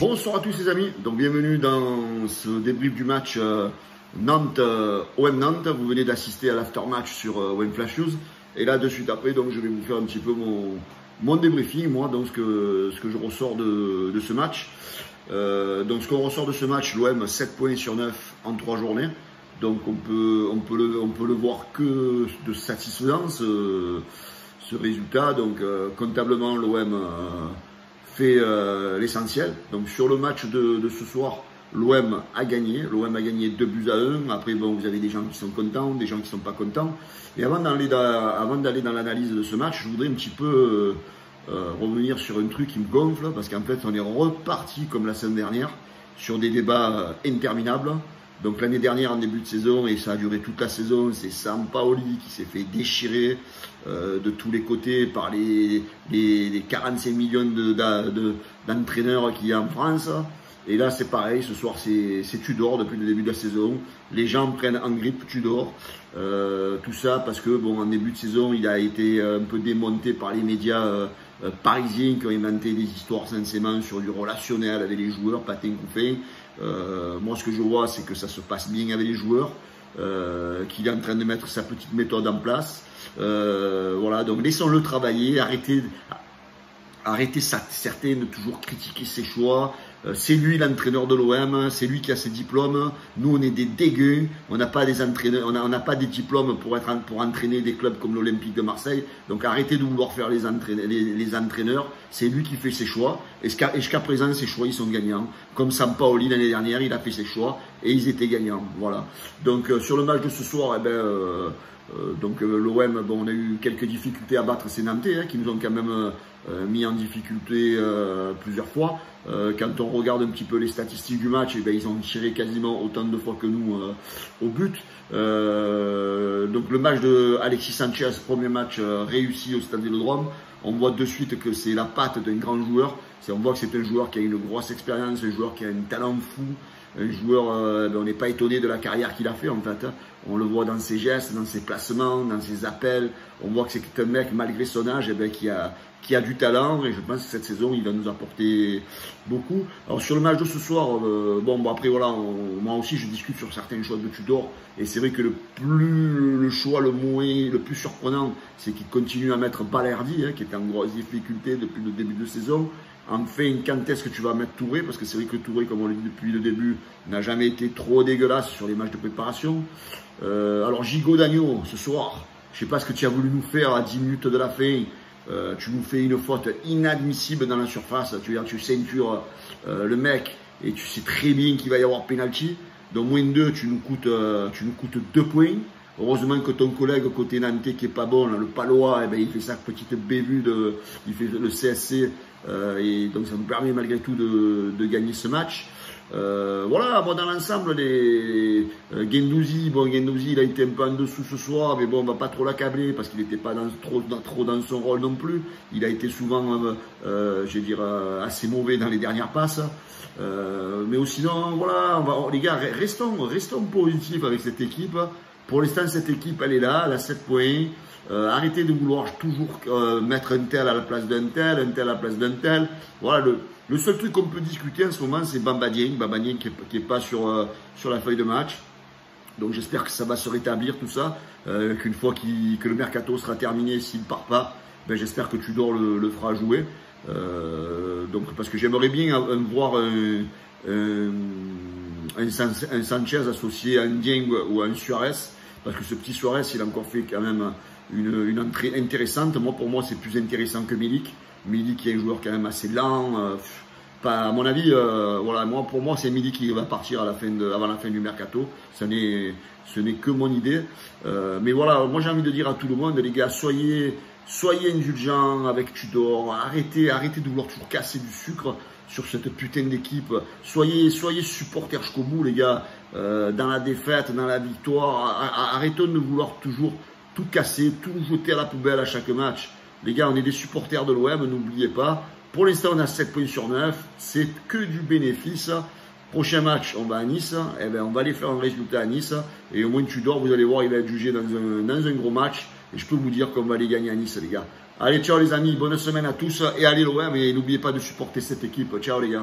Bonsoir à tous les amis, donc bienvenue dans ce débrief du match Nantes, OM Nantes. Vous venez d'assister à l'aftermatch sur OM Flash News. Et là de suite après, donc je vais vous faire un petit peu mon débriefing, moi, donc ce que je ressors de ce match. Donc ce qu'on ressort de ce match, l'OM 7 points sur 9 en 3 journées. Donc on peut le voir que de satisfaisant ce résultat. Donc comptablement l'OM fait l'essentiel. Donc sur le match de ce soir, l'OM a gagné. L'OM a gagné 2-1. Après, bon, vous avez des gens qui sont contents, des gens qui ne sont pas contents. Et avant d'aller dans l'analyse de ce match, je voudrais un petit peu revenir sur un truc qui me gonfle, parce qu'en fait, on est reparti comme la semaine dernière sur des débats interminables. Donc l'année dernière, en début de saison, et ça a duré toute la saison, c'est Sampaoli qui s'est fait déchirer de tous les côtés par les 45 millions d'entraîneurs qu'il y a en France. Et là, c'est pareil, ce soir, c'est Tudor depuis le début de la saison. Les gens prennent en grippe Tudor. Tout ça parce que, bon, en début de saison, il a été un peu démonté par les médias parisiens qui ont inventé des histoires sensément sur du relationnel avec les joueurs, patin couffin. Moi, ce que je vois, c'est que ça se passe bien avec les joueurs, qu'il est en train de mettre sa petite méthode en place. Voilà, donc laissons-le travailler, arrêtez certains de toujours critiquer ses choix. C'est lui l'entraîneur de l'OM, c'est lui qui a ses diplômes. Nous, on est des dégueux, on n'a pas des entraîneurs, on n'a pas des diplômes pour entraîner des clubs comme l'Olympique de Marseille. Donc arrêtez de vouloir faire les entraîneurs. C'est lui qui fait ses choix. Et jusqu'à présent, ses choix, ils sont gagnants. Comme Sampaoli l'année dernière, il a fait ses choix et ils étaient gagnants. Voilà. Donc sur le match de ce soir, eh ben, l'OM, bon, on a eu quelques difficultés à battre ces Nantais, hein, qui nous ont quand même mis en difficulté plusieurs fois. Quand on regarde un petit peu les statistiques du match, eh ben, ils ont tiré quasiment autant de fois que nous au but. Donc le match de Alexis Sanchez, premier match réussi au Stade Vélodrome, on voit de suite que c'est la patte d'un grand joueur. On voit que c'est un joueur qui a une grosse expérience, un joueur qui a un talent fou. Un joueur, on n'est pas étonné de la carrière qu'il a fait en fait. On le voit dans ses gestes, dans ses placements, dans ses appels. On voit que c'est un mec, malgré son âge, eh ben, qui a du talent. Et je pense que cette saison, il va nous apporter beaucoup. Alors sur le match de ce soir, bon après voilà, moi aussi je discute sur certains choix de Tudor. Et c'est vrai que le choix le plus surprenant, c'est qu'il continue à mettre Balerdi, hein, qui est en grosse difficulté depuis le début de saison. Enfin, quand est-ce que tu vas mettre Touré? Parce que c'est vrai que Touré, comme on l'a dit depuis le début, n'a jamais été trop dégueulasse sur les matchs de préparation. Alors, Gigot d'Agneau, ce soir, je ne sais pas ce que tu as voulu nous faire à 10 minutes de la fin. Tu nous fais une faute inadmissible dans la surface. Tu ceintures le mec et tu sais très bien qu'il va y avoir penalty. Donc, moins 2, tu nous coûtes 2 points. Heureusement que ton collègue côté nantais qui est pas bon, là, le Palois, eh ben, il fait sa petite bévue, il fait le CSC, et donc ça nous permet malgré tout de gagner ce match. Voilà, moi dans l'ensemble, Guendouzi, il a été un peu en dessous ce soir, mais bon, on va pas trop l'accabler parce qu'il n'était pas trop dans son rôle non plus. Il a été souvent, je vais dire, assez mauvais dans les dernières passes. Mais sinon, voilà, les gars, restons positifs avec cette équipe. Pour l'instant, cette équipe, elle est là, elle a 7 points. Arrêtez de vouloir toujours mettre un tel à la place d'un tel, un tel à la place d'un tel. Voilà, le seul truc qu'on peut discuter en ce moment, c'est Bamba Dieng qui est pas sur la feuille de match. Donc j'espère que ça va se rétablir tout ça, qu'une fois que le mercato sera terminé, s'il ne part pas, ben, j'espère que Tudor le fera jouer. Donc parce que j'aimerais bien voir un Sanchez associé à un Dieng ou à un Suarez, parce que ce petit Suarez, il a encore fait quand même une entrée intéressante. Pour moi, c'est plus intéressant que Milik. Milik qui est un joueur quand même assez lent. À mon avis, voilà, pour moi, c'est Milik qui va partir avant la fin du mercato. Ce n'est que mon idée. Mais voilà, moi j'ai envie de dire à tout le monde, les gars, soyez indulgents avec Tudor. Arrêtez de vouloir toujours casser du sucre sur cette putain d'équipe. Soyez supporters jusqu'au bout, les gars, dans la défaite, dans la victoire. Arrêtons de vouloir toujours tout casser, tout jeter à la poubelle à chaque match. Les gars, on est des supporters de l'OM, n'oubliez pas. Pour l'instant, on a 7 points sur 9. C'est que du bénéfice. Prochain match, on va à Nice. Eh ben, on va aller faire un résultat à Nice. Et au moins, Tudor, vous allez voir, il va être jugé dans un gros match. Et je peux vous dire qu'on va aller gagner à Nice, les gars. Allez, ciao les amis, bonne semaine à tous et allez l'OM et n'oubliez pas de supporter cette équipe. Ciao les gars.